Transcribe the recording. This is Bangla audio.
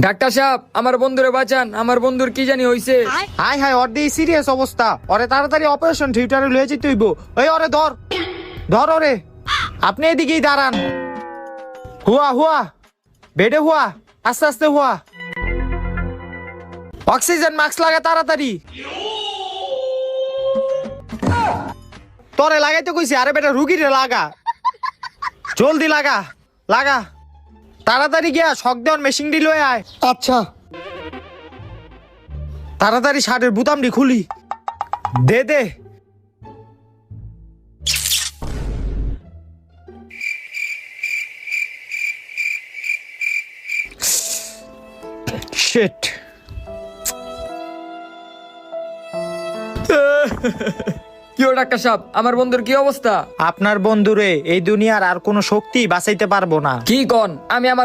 ডাক্তার সাহেব, আমার বন্ধুরে বাঁচান, আমার বন্ধুর কি জানি হইছে। হাই হাই, ওর দিয়ে সিরিয়াস অবস্থা, ওরে তাড়াতাড়ি অপারেশন থিয়েটারে লয়ে যেতে হইব। ওই ওরে ধর ধর ওরে, আপনি এদিকেই দাঁড়ান। হুয়া হুয়া, বেডে হুয়া, আস্তে আস্তে হুয়া। অক্সিজেন মাস্ক লাগা তাড়াতাড়ি। তোরে লাগাইতে কইছি, আরে বেটা রুগীরে লাগা, জলদি লাগা লাগা, তাড়াতাড়ি গিয়া শক দেওয়ার মেশিনটি লয়ে আয়। আচ্ছা। তাড়াতাড়ি শার্টের বুতামটি খুলি, দে দে। শিট। কিও ডাক্তার সাহেব, আমার বন্ধুর কি অবস্থা? আপনার বন্ধুরে এই দুনিয়ার আর কোনো শক্তি বাঁচাইতে পারবো না। কি কন? আমি আমার